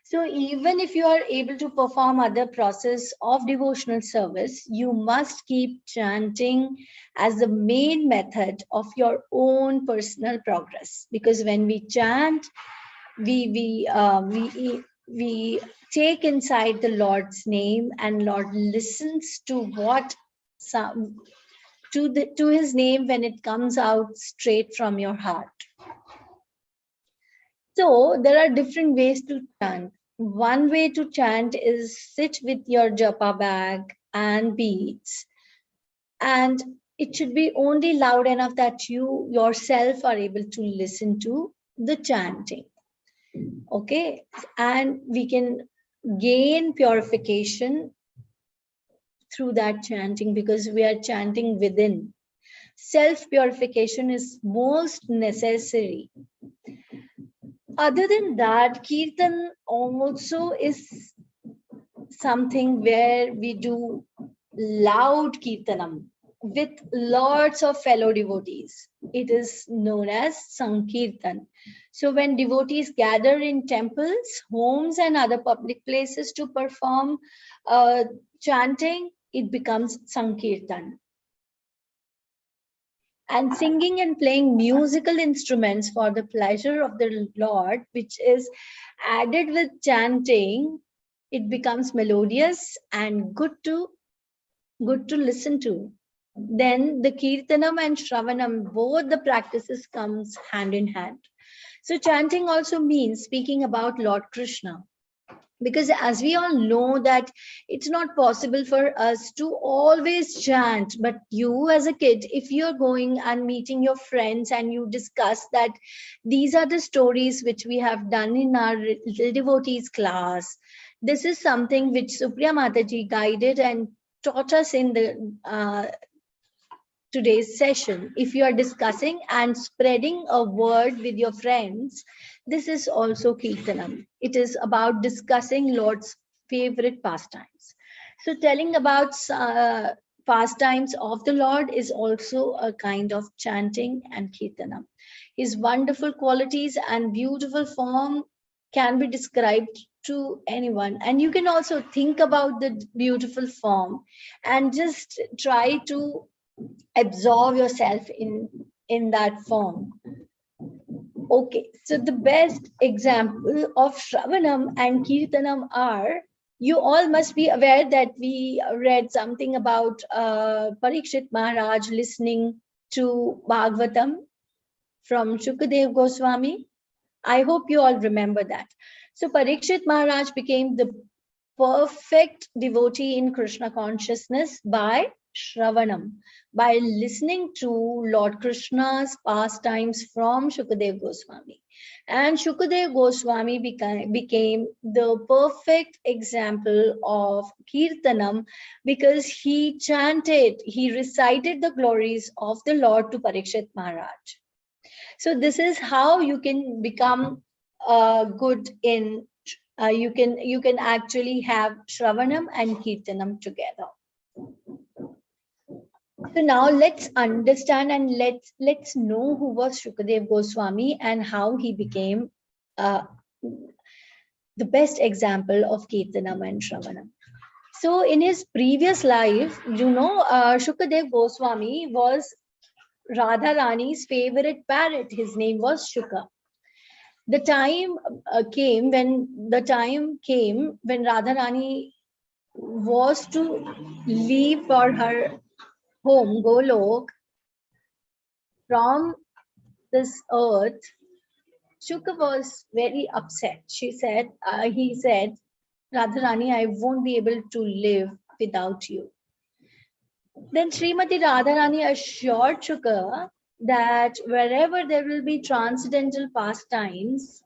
So even if you are able to perform other process of devotional service, you must keep chanting as the main method of your own personal progress. Because when we chant, we take inside the Lord's name, and Lord listens to to his name when it comes out straight from your heart. So there are different ways to chant. One way to chant is sit with your japa bag and beads. And it should be only loud enough that you yourself are able to listen to the chanting. Okay. And we can gain purification through that chanting, because we are chanting within. Self-purification is most necessary. Other than that, Kirtan also is something where we do loud Kirtanam with lots of fellow devotees. It is known as Sankirtan. So when devotees gather in temples, homes, and other public places to perform chanting, it becomes Sankirtan. And singing and playing musical instruments for the pleasure of the Lord, which is added with chanting, it becomes melodious and good to listen to. Then the Kirtanam and Shravanam, both the practices comes hand in hand. So chanting also means speaking about Lord Krishna. Because as we all know that it's not possible for us to always chant, but you as a kid, if you're going and meeting your friends and you discuss that these are the stories which we have done in our little devotees class, this is something which Supriya Mataji guided and taught us in the today's session. If you are discussing and spreading a word with your friends, this is also Kirtanam. It is about discussing Lord's favorite pastimes. So telling about pastimes of the Lord is also a kind of chanting and Kirtanam. His wonderful qualities and beautiful form can be described to anyone. And you can also think about the beautiful form and just try to absorb yourself in that form. Okay, so the best example of Shravanam and Kirtanam are, you all must be aware that we read something about Parikshit Maharaj listening to Bhagavatam from Shukadev Goswami. I hope you all remember that. So Parikshit Maharaj became the perfect devotee in Krishna consciousness by Shravanam, by listening to Lord Krishna's pastimes from Shukadev Goswami. And Shukadev Goswami became the perfect example of Kirtanam, because he recited the glories of the Lord to Parikshit Maharaj. So this is how you can become good in, you can actually have Shravanam and Kirtanam together. So now let's understand and let's know who was Shukadev Goswami and how he became the best example of Kirtanam and Shravanam. So in his previous life, Shukadev Goswami was Radharani's favorite parrot. His name was Shuka. The time came when Radharani was to leave for her home, Golok, from this earth. Shuka was very upset. He said, Radharani, I won't be able to live without you. Then Srimati Radharani assured Shuka that wherever there will be transcendental pastimes,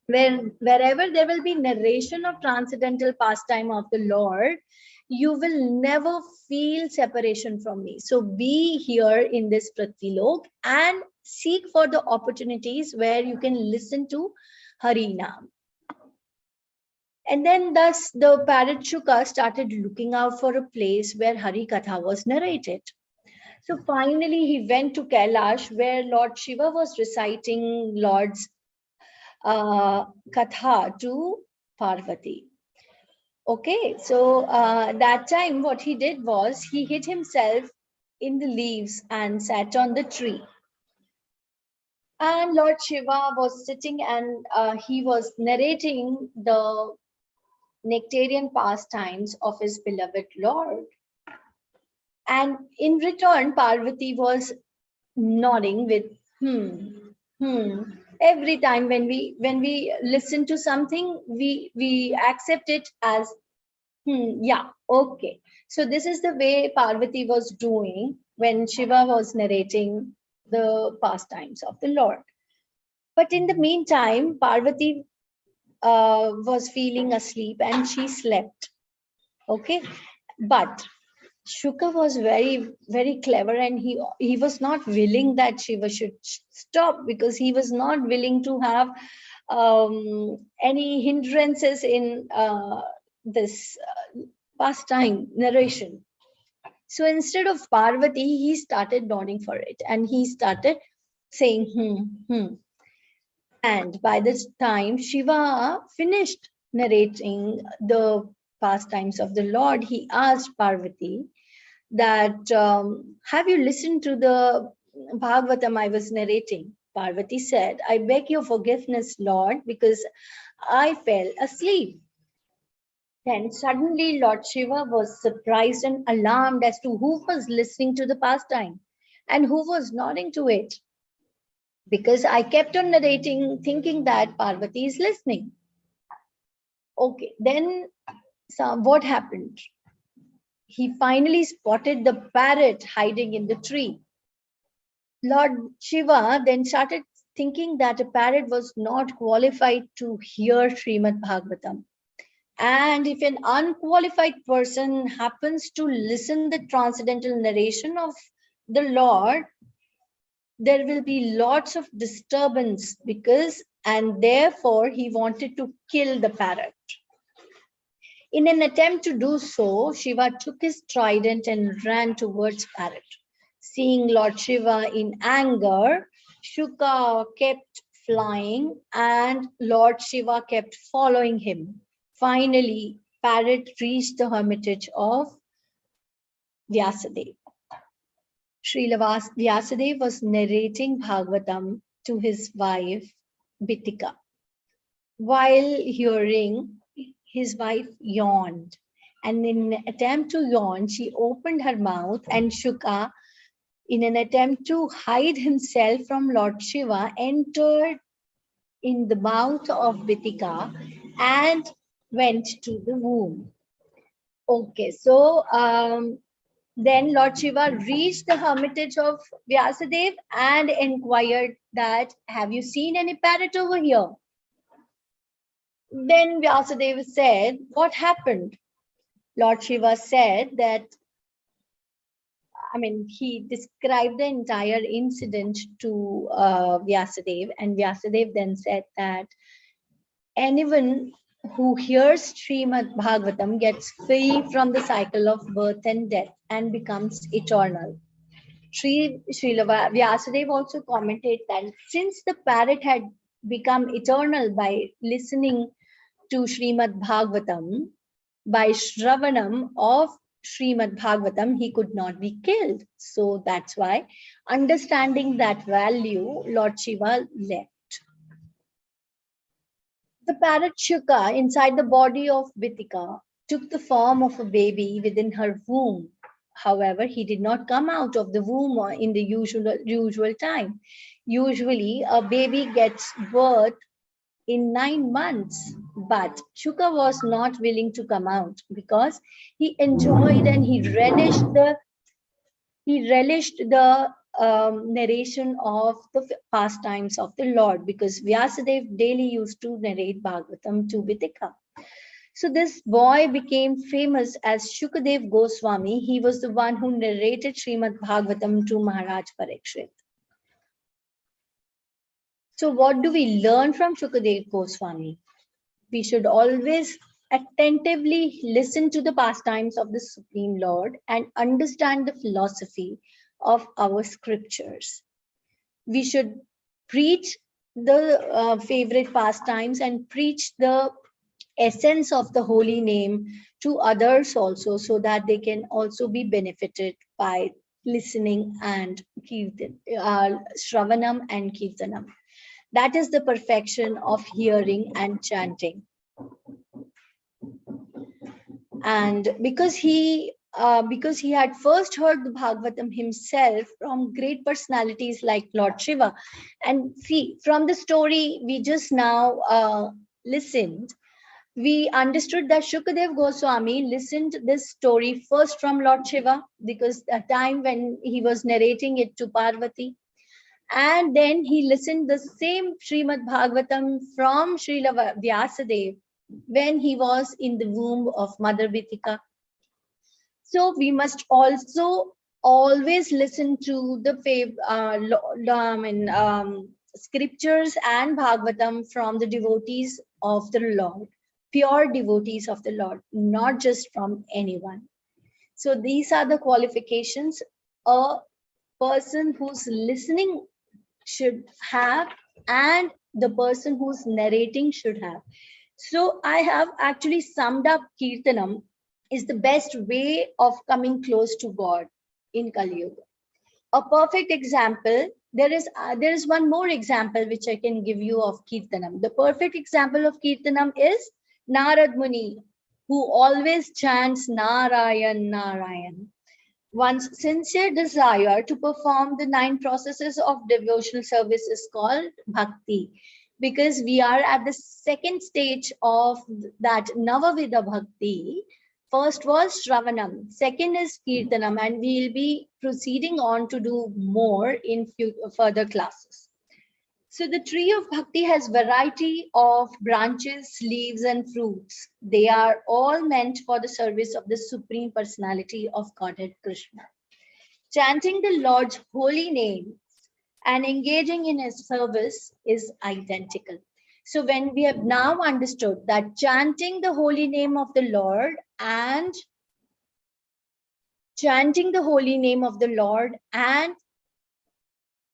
wherever there will be narration of transcendental pastime of the Lord, you will never feel separation from me. So be here in this Pratilok and seek for the opportunities where you can listen to Harinam. And then thus the parrot Shuka started looking out for a place where Hari Katha was narrated. So finally he went to Kailash, where Lord Shiva was reciting Lord's Katha to Parvati. Okay, so that time what he did was he hid himself in the leaves and sat on the tree. And Lord Shiva was sitting and he was narrating the nectarian pastimes of his beloved Lord. And in return, Parvati was nodding with Every time when we listen to something, we accept it as yeah, okay. So this is the way Parvati was doing when Shiva was narrating the pastimes of the Lord. But in the meantime, Parvati was feeling asleep and she slept. Okay, but Shuka was very, very clever, and he was not willing that Shiva should stop, because he was not willing to have any hindrances in this pastime narration. So instead of Parvati, he started nodding for it, and he started saying And by this time, Shiva finished narrating the pastimes of the Lord. He asked Parvati that, have you listened to the Bhagavatam I was narrating? Parvati said, I beg your forgiveness, Lord, because I fell asleep. Then suddenly Lord Shiva was surprised and alarmed as to who was listening to the pastime and who was nodding to it. Because I kept on narrating, thinking that Parvati is listening. Okay, then what happened? He finally spotted the parrot hiding in the tree. Lord Shiva then started thinking that a parrot was not qualified to hear Srimad Bhagavatam. And if an unqualified person happens to listen the transcendental narration of the Lord, there will be lots of disturbance, and therefore he wanted to kill the parrot. In an attempt to do so, Shiva took his trident and ran towards parrot. Seeing Lord Shiva in anger, Shuka kept flying and Lord Shiva kept following him. Finally, parrot reached the hermitage of Vyasadeva. Srila Vyasadeva was narrating Bhagavatam to his wife, Bitika. While hearing, his wife yawned. And in an attempt to yawn, she opened her mouth, and Shuka, in an attempt to hide himself from Lord Shiva, entered in the mouth of Bitika and went to the womb. Okay, so then Lord Shiva reached the hermitage of Vyasadeva and inquired that, have you seen any parrot over here? Then Vyasadeva said, what happened? Lord Shiva said that, he described the entire incident to Vyasadeva, and Vyasadeva then said that anyone who hears Srimad Bhagavatam gets free from the cycle of birth and death and becomes eternal. Srila Vyasadeva also commented that since the parrot had become eternal by listening to Srimad Bhagavatam, by Shravanam of Srimad Bhagavatam, he could not be killed. So that's why, understanding that value, Lord Shiva left. The parrot Shuka inside the body of Vitika took the form of a baby within her womb. However, he did not come out of the womb in the usual time. Usually, a baby gets birth in 9 months, but Shuka was not willing to come out because he enjoyed and he relished the narration of the pastimes of the Lord, because Vyasadeva daily used to narrate Bhagavatam to Vitika. So this boy became famous as Shukadev Goswami. He was the one who narrated Srimad Bhagavatam to Maharaj Parikshit. So what do we learn from Shukadev Goswami? We should always attentively listen to the pastimes of the Supreme Lord and understand the philosophy of our scriptures. We should preach the favorite pastimes and preach the essence of the holy name to others also, so that they can also be benefited by listening and Shravanam and Kirtanam. That is the perfection of hearing and chanting. And because he had first heard the Bhagavatam himself from great personalities like Lord Shiva, and see, from the story we just now listened, we understood that Shukadev Goswami listened this story first from Lord Shiva, because the time when he was narrating it to Parvati, and then he listened the same Srimad Bhagavatam from Srila Vyasadeva when he was in the womb of Mother Vitika. So we must also always listen to the scriptures and Bhagavatam from the devotees of the Lord, pure devotees of the Lord, not just from anyone. So these are the qualifications a person who's listening should have, and the person who's narrating should have. So I have actually summed up Kirtanam is the best way of coming close to God in Kali Yuga. A perfect example, there is one more example which I can give you of Kirtanam. The perfect example of Kirtanam is Narad Muni, who always chants Narayan, Narayan. One's sincere desire to perform the 9 processes of devotional service is called bhakti, because we are at the second stage of that Navavida bhakti. First was Shravanam, second is Kirtanam, and we will be proceeding on to do more in further classes. So the tree of bhakti has variety of branches, leaves, and fruits. They are all meant for the service of the Supreme Personality of Godhead Krishna. Chanting the Lord's holy name and engaging in his service is identical. So when we have now understood that chanting the holy name of the Lord and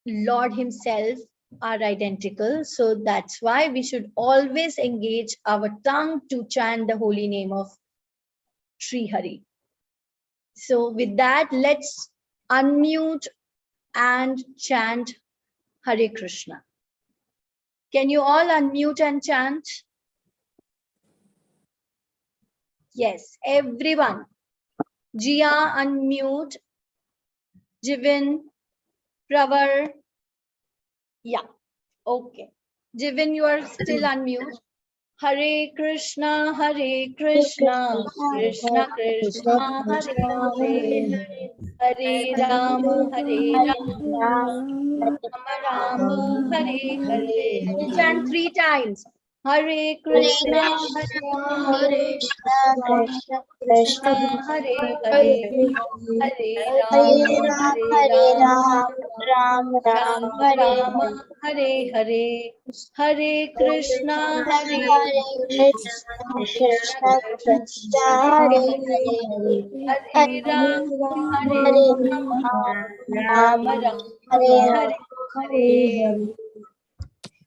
Lord himself are identical, so that's why we should always engage our tongue to chant the holy name of Sri Hari. So with that, let's unmute and chant Hare Krishna. Can you all unmute and chant? Yes, everyone. Jia, unmute. Jivin, Pravar. Yeah, okay. Jivin, you are still unmute. Hare Krishna, Krishna Krishna, Hare Hare, Hare Rama, Rama, Hare Hare. We'll chant 3 times. Hare Krishna, Krishna Krishna, Hare Hare Hare, Hare Hare Rama, Ram, Ram, Hare Rama, Hare Hare, Hare Krishna, Krishna, Krishna Krishna, Hare Hare Rama, Ram, Hare Hare.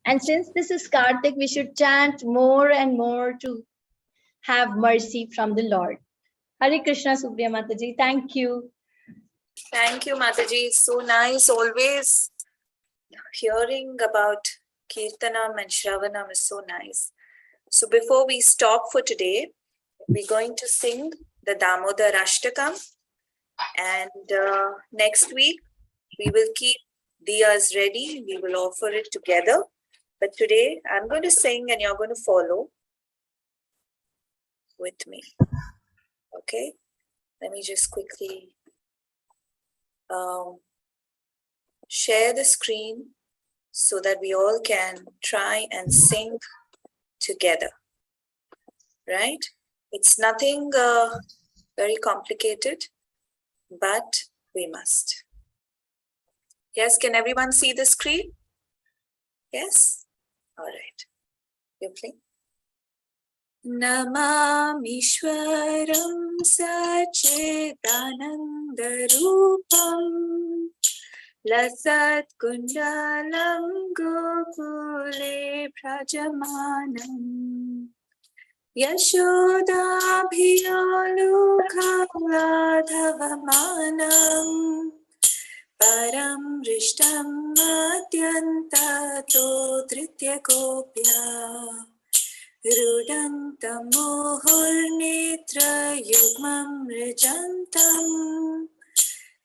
And since this is Kartik, we should chant more and more to have mercy from the Lord. Hare Krishna, Supriya Mataji. Thank you. Thank you, Mataji. It's so nice. Always hearing about Kirtanam and Shravanam is so nice. So before we stop for today, we're going to sing the Damodar Ashtakam. And next week, we will keep diyas ready. We will offer it together. But today, I'm going to sing and you're going to follow with me. Okay? Let me just quickly share the screen so that we all can try and sing together. Right? It's nothing very complicated, but we must. Yes, can everyone see the screen? Yes? All right. You play. Namamishwaram Sachidanandarupam Lasat Kundalam Gokule Prajamanam Yashodabhiyolukhaladhavamanam Param Rishtam Madhyantato Drityakopya Rudantamohurnitra Yugmam Rijantam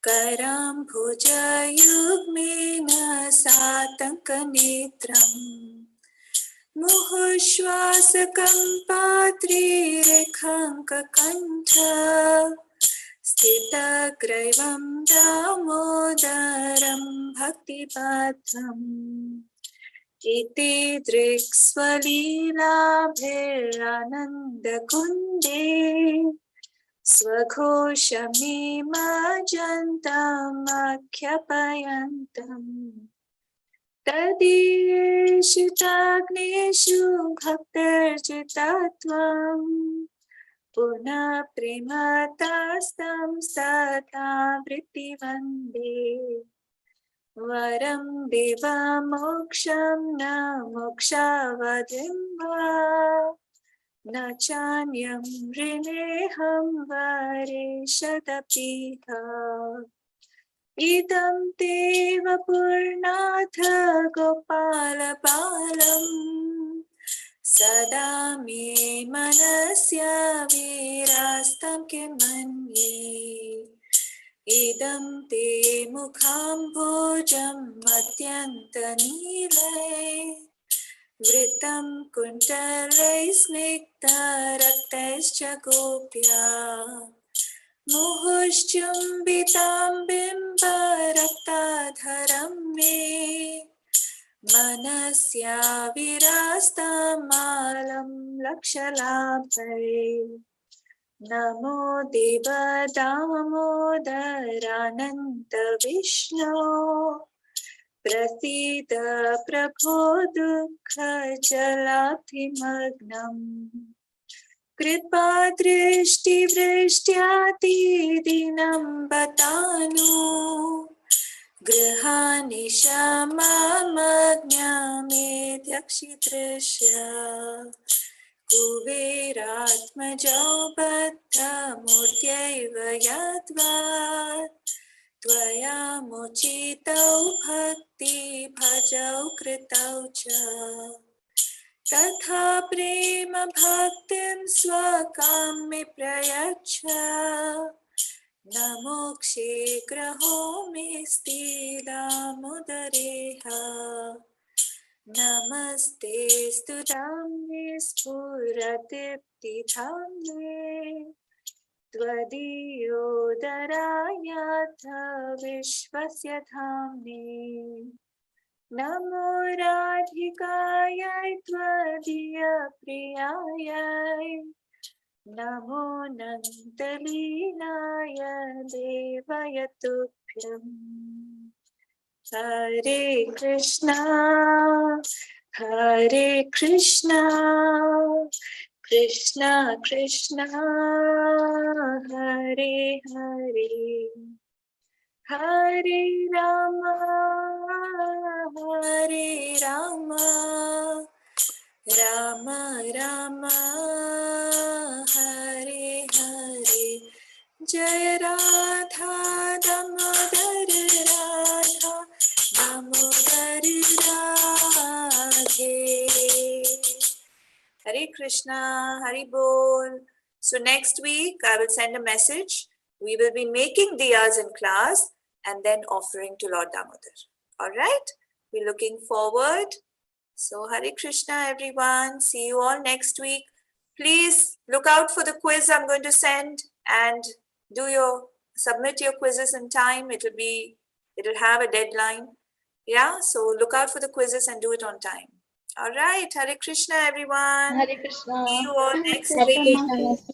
Karam Bhuja Yugmena Satankanitram Muhushwasakam Patri Rekhanka Kantha Stita Graivam Damodaram Bhaktipadram Iti Driksvalila Bhirananda Kunde Swaghoshamni Majantam Akyapayantam Tadiyeshu Tagneshu Bhaktarjitatvam Puna Prematastam Sata Vritti Vande Varam Deva Moksham Na Mokshavadim Va Na Chanyam Rineham Vare Shatapiha Idam Deva Purnatha Gopala Balam Sada me manasya virastam kimanye Idam te mukham bhojam atyanta nilay Vritam kuntalay snigdha raktaischa gopya Muhushchumbitam bimba raktadharam me Manasya virastamalam lakshalabhare Namo Deva Damodarananta Vishnu Prasida Prabho Dukha Jalabhimagnam Kripa Drishti Vrishtyati Dinam Batanu Grihani Shamamagnyame Dhyakshitrishya Kuviratmajau Baddha Murtyaiva Yadvat Tvaya Mochitau Bhakti Bhajau Kritau Cha Tatha Prema Bhaktim Swakami Prayacha Namokshe Graho Misti Damodareha Namaste Studamne Spuratipti Dhamne Tvadiyo Darayatha Vishvasya Dhamne Namo Radhikayai Tvadiya Priyayai Namo Nandalinaya Devayatubhyam Hare Krishna Krishna Krishna Hare Hare Hare Rama Rama Rama Hare Hare Jaya Radha Damodar Radha Damodar Radhe. Hare Krishna, Hari Bol. So next week I will send a message. We will be making diyas in class and then offering to Lord Damodar. All right? We're looking forward. So Hare Krishna, everyone. See you all next week. Please look out for the quiz I'm going to send and submit your quizzes in time. It'll have a deadline. Yeah, so look out for the quizzes and do it on time. All right, Hare Krishna, everyone. Hare Krishna. See you all next Hare week. Krishna.